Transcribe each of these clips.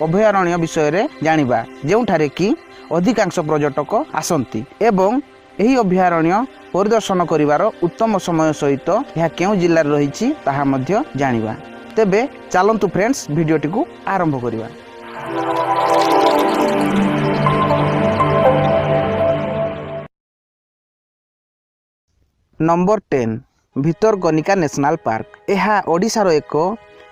अभयारण्य विषय जानिबा जेउठारे कि अधिकांश पर्यटक आसंती एवं एही अभयारण्य परिदर्शन करिवार उत्तम समय सहित यह केउ जिल्ला रहिछि ताहा मध्य जानिबा। तेबे चलंतु फ्रेंड्स भिडियोटी को आरंभ करिबा। Number 10 Bhitarkanika national park. यह ओडिशार एक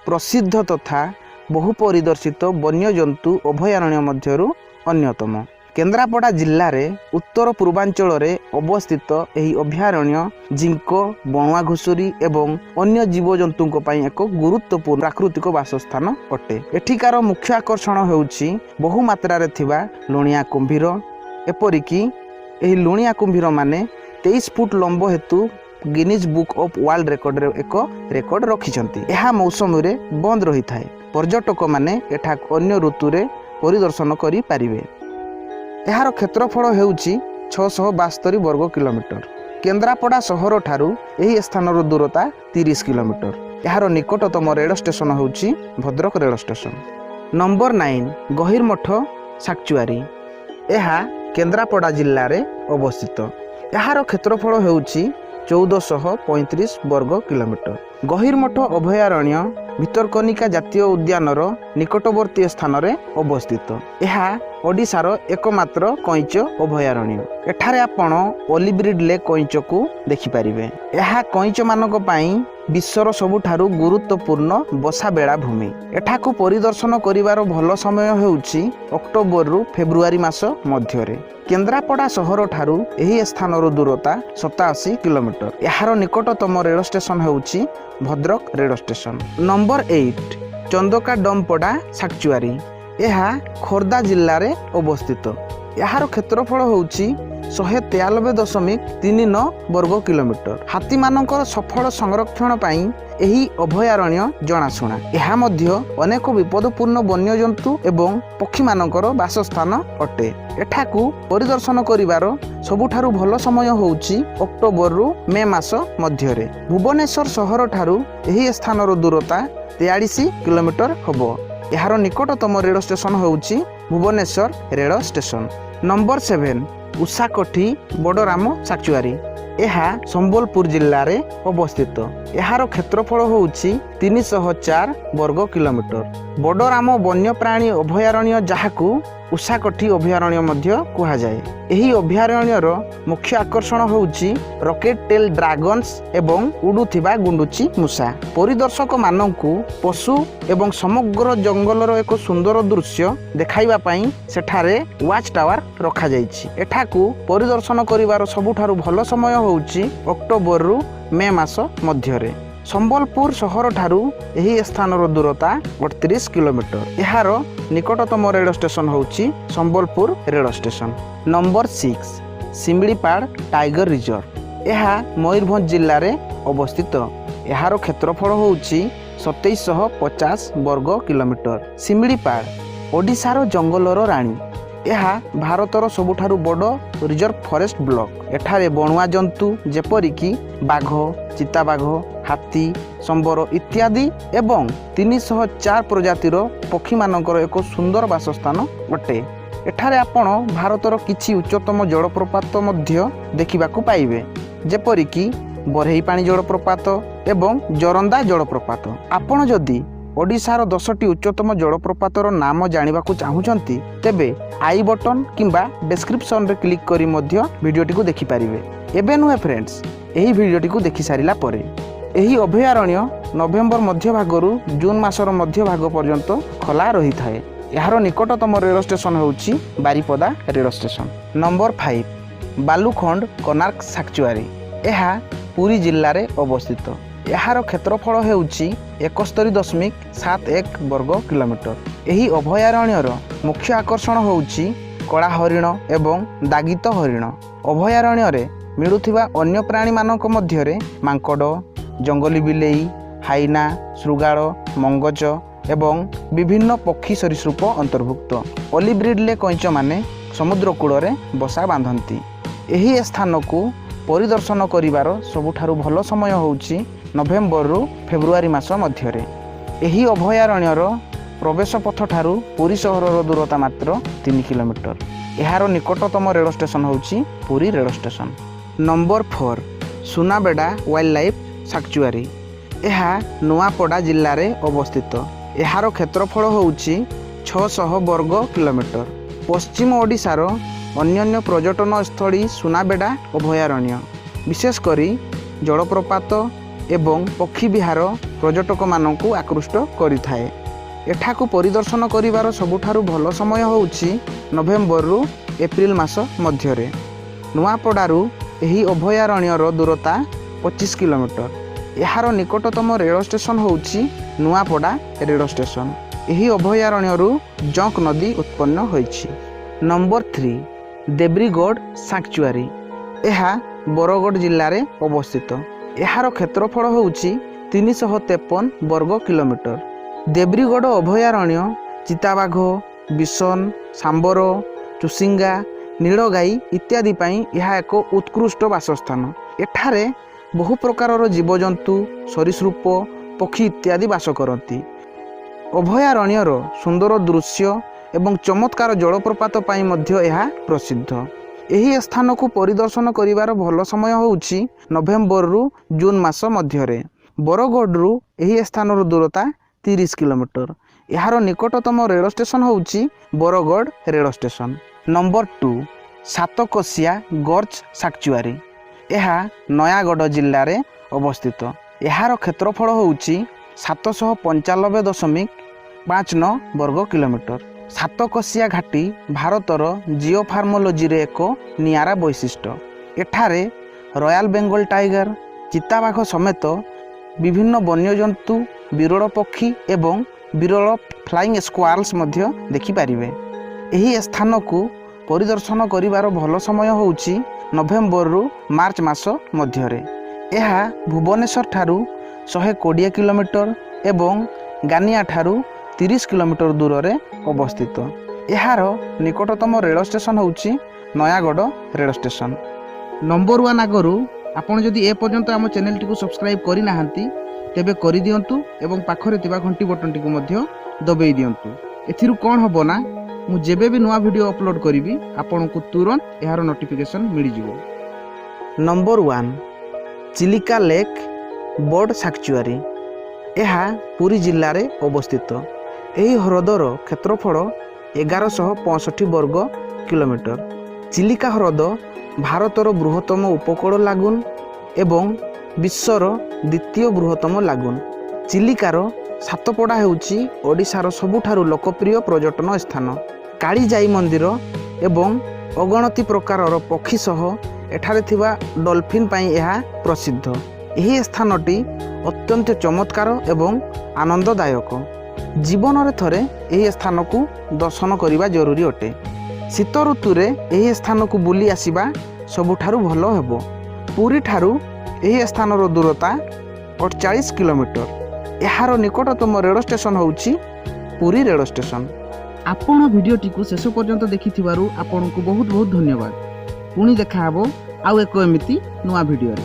प्रसिद्ध तथा बहु परिदर्शित वन्यजंतु अभयारण्य मध्यरु अन्यतम। केन्द्रापड़ा जिल्ला रे उत्तर पूर्वांचल रे अवस्थित एही अभयारण्य जिंक, बणुआ घुसुरी एवं अन्य जीवजंतु एक गुरुत्वपूर्ण प्राकृतिक वासस्थान अटे। एठिकार मुख्य आकर्षण हेउछि बहु मात्रा रे थिबा लुणिया कुंभीर। एपरिकी एही लुणिया कुंभीर माने 23 फुट लंब हेतु Guinness book of world record रे एक रेकर्ड रखिछंती। एहा मौसम रे बंद रही थाए। पर्यटक माने एठा अन्य ऋतु रे परिदर्शन करि पारिबे। एहार क्षेत्रफल हेउछि 672 वर्ग किलोमीटर। केन्द्रापड़ा सहर ठारू एही स्थानर दूरता 30 किलोमीटर। एहार निकटतम रेल स्टेशन हेउछि Bhadrak rail station. Number 9 Gahirmatha sanctuary. एहा केन्द्रापड़ा जिल्ला रे अवस्थित। एहार क्षेत्रफल हेउछि 1435 वर्ग किलोमीटर। गहिरमठ अभयारण्य भितरकनिका जातीय उद्यानर निकटवर्ती स्थान रे अवस्थित। एहा ओडिशार एकमात्र कईच अभयारण्य। एठारे आपण ओलिव रिडले कईच को देखि पारिबे। एहा कईच मानक पई विश्वर सबुठारु गुरुत्वपूर्ण बसा बेला भूमि। एठाकू परिदर्शन करिवार भल समय हेउछि अक्टोबर रु फेब्रुआरी मास मध्यरे। केन्द्रापड़ा सहर ठारू एही स्थानर दूरता 87 किलोमीटर। एहार निकटतम रेल स्टेशन हेउछि Bhadrak rail station. Number 8 Chandaka Dampara sanctuary. एहा खोर्धा जिल्ला रे अवस्थित। एहार क्षेत्रफल हेउछि 193.39 वर्ग किलोमीटर। हाथी मानकर सफल संरक्षण पाई एही अभयारण्य जनाशुना। एहा मध्य अनेक विपदपूर्ण वन्यजंतु एवं पक्षी मानकर वासस्थान अटे। एठाकू परिदर्शन करिवार सबुठारु भल समय होउछि अक्टोबर रु मे मास मध्यरे। भुवनेश्वर सहर ठारू एही स्थानर दूरता 43 किलोमीटर हबो। एहार निकटतम रेल स्टेशन होउछि Bhubaneswar rail station. Number 7 Ushakothi Badrama sanctuary. एहा संबलपुर जिल्ला रे अवस्थित। एहार क्षेत्रफल होउछि 304 वर्ग किलोमीटर। बड़राम वन्यप्राणी अभयारण्य जहाकू उषाकोठी अभयारण्य मध्य कुहा जाए। एही अभयारण्यर मुख्य आकर्षण होउछि रॉकेट टेल ड्रैगन्स एवं उडुथिबा गुंडुची मूषा। परिदर्शक माननकू पशु एवं समग्र जंगलर एक सुंदर दृश्य देखाइबा पई सेठारे वाच टावर रखा जाइछि। एठाकू परिदर्शन करिवार सबुठारु भल समय होउछि अक्टोबर रु मे मास मध्यरे। संबलपुर सहर ठारू एही स्थानर दूरता 38 किलोमीटर। एहार निकटतम रेल स्टेशन होउछि Sambalpur rail station. Number 6 Simlipal tiger reserve. एहा मयूरभंज जिल्ला रे अवस्थित। एहार क्षेत्रफल होउछि 2750 वर्ग किलोमीटर। सिमलीपाड़ ओडिशार जंगलर रानी। एहा भारतर सबुठारु बड़ रिजर्व फॉरेस्ट ब्लॉक। एठारे बणुआ जंतु जेपरिकी बाघ, चिताबाघ, हाथी, संबर इत्यादि एवं 304 प्रजातिर पक्षी मानकर एक सुंदर वासस्थान अटे। एठारे आपण भारतर किछि उच्चतम जलप्रपात मध्य देखिबाकू पाइबे जेपरिकी बरही पानी जलप्रपात एवं जरंदा जलप्रपात। आपण जदि ओडिशार 10टी उच्चतम जलप्रपातर नाम जानिबाकू चाहुचंती तेबे आई बटन किंबा डिस्क्रिप्शन रे क्लिक करी मध्य वीडियोटी को देखि पारिबे। एबे नुहे फ्रेंड्स एही वीडियोटी को देखि सारिला परे एही अभयारण्य नवेम्बर मध्य भागरु जून मासर मध्य भाग पर्यंत खोला रही थाए। एहार निकटतम रेल स्टेशन होउछि Baripada rail station. Number 5 Balukhand Konark sanctuary. एहा पुरी जिल्ला रे अवस्थित। एहार क्षेत्रफल हेउछि 71.71 वर्ग किलोमीटर। एही अभयारण्यर मुख्य आकर्षण होउछि कला हरिण एवं दागित हरिण। अभयारण्य रे मिलुथिबा अन्य प्राणी मानक मध्यरे मांकड़, जंगली बिलेई, हाइना, श्रुगाल, मंगच एवं विभिन्न पक्षी सरीसृप अंतर्भुक्त। ओलिव रिडले कईच माने समुद्र कूल रे बसा बांधती। एही स्थान को परिदर्शन करिवार सबुठारु भल समय होउछि नवेम्बर रु फेब्रुआरी मास मध्यरे। एही अभयारण्यर प्रवेश पथ ठारू पुरी सहर दूरता मात्र 3 किलोमीटर। एहार निकटतम रेल स्टेशन होउची Puri rail station. Number 4 Sunabeda wild life sanctuary. यह नुआपड़ा जिल्ला रे अवस्थित। एहार क्षेत्रफल होउची 600 वर्ग किलोमीटर। पश्चिम ओडिशार अन्य पर्यटन स्थली सुनाबेड़ा अभयारण्य विशेष करी जलप्रपात एवं पक्षी विहार पर्यटक मानकु आकृष्ट करिथाए। एठाकु परिदर्शन करिवार सबुठारु भल समय होउची नवेम्बर रु एप्रिल मास मध्यरे। नुआपड़ारू एही अभयारण्यर दूरता 25 किलोमीटर। एहार निकटतम रेल स्टेशन होउची नुआपड़ा रेल स्टेशन। एही अभयारण्यरू जंक नदी उत्पन्न होइछि। Number 3 देब्रीगढ़ sanctuary. यह बरगढ़ जिल्ला रे अवस्थित। एहार क्षेत्रफल होउची 353 वर्ग किलोमीटर। देब्रीगढ़ अभयारण्य चिताबाघ, बिसन, सांबर, चुसिंगा, नीलगाई इत्यादि पाई यह एक उत्कृष्ट बासस्थान। एठारे बहु प्रकारर जीवजंतु, सरीसृप, पक्षी इत्यादि बास करती। अभयारण्यर सुंदर दृश्य एवं चमत्कार जलप्रपात पाई मध्य यह प्रसिद्ध। एही स्थान को परिदर्शन करिवार भल समय होउची नवेम्बर रु जून मास मध्यरे। बरगढ़ रु एही स्थानर दूरता 30 किलोमीटर। एहार निकटतम रेल स्टेशन होउची Bargarh rail station. Number 2 Satkosia gorge sanctuary. यह नयागढ़ जिल्ला रे अवस्थित। एहार क्षेत्रफल होउची 795.59 वर्ग किलोमीटर। सातकोशिया घाटी भारतर जिओफार्मोलॉजी रे एक नियारा वैशिष्ट्य। एठारे रॉयल बेंगल टाइगर, चिताबाघ समेत विभिन्न वन्यजंतु, विरल पक्षी एवं विरल फ्लाइंग स्क्वारल्स मध्य देखिपारिबे। एही स्थान को परिदर्शन करिवार भल समय होउची नवेम्बर रु मार्च मास मध्यरे। एहा भुवनेश्वर ठारू 120 किलोमीटर एवं गानिया ठारू 30 किलोमीटर दूर रे अवस्थित। एहार निकटतम रेल स्टेशन होउची नयागढ़ रेल स्टेशन। नंबर 1 आगरू आपण जदि ए पर्यंत आम चैनल टी को सब्सक्राइब करि नाहंती तेबे करि दियंतु एवं पाखरे थिबा घंटी बटन टी को मध्य दबेई दियंतु। एथिरु कोन हबो ना मु जेबे भी नुआ वीडियो अपलोड करिवि आपण को तुरंत एहार नोटिफिकेशन मिलि जिवो। Number 1 Chilika lake bird sanctuary. यह पुरी जिल्ला रे अवस्थित। एही ह्रदर क्षेत्रफल 1165 वर्ग किलोमीटर। चिलिका ह्रद भारतर बृहत्तम उपकूल लागुन एवं विश्वर द्वितीय बृहत्तम लागुन। चिलिकार सातपड़ा हेउची ओडिशार सबुठारु लोकप्रिय पर्यटन स्थान। कालीजाई मंदिर एवं अगणति प्रकारर पक्षी सह एठारे थिबा डॉल्फिन पाई यह प्रसिद्ध। एही स्थानटी अत्यंत चमत्कार एवं आनंददायक। जीवन रे थरे एही स्थान को दर्शन करिबा जरूरी अटे। शीत ऋतु रे एही स्थान को बुली आसीबा सबुठारु भलो हेबो। पुरी ठारू एही स्थानर दूरता 48 किलोमीटर। एहार निकटतम रेल स्टेशन होउची पुरी रेल स्टेशन। आपण वीडियोटी को शेष पर्यंत देखिथिबारु आपण को बहुत बहुत धन्यवाद। पुणी देखा हबो आउ एको एमिति नुआ वीडियो रे।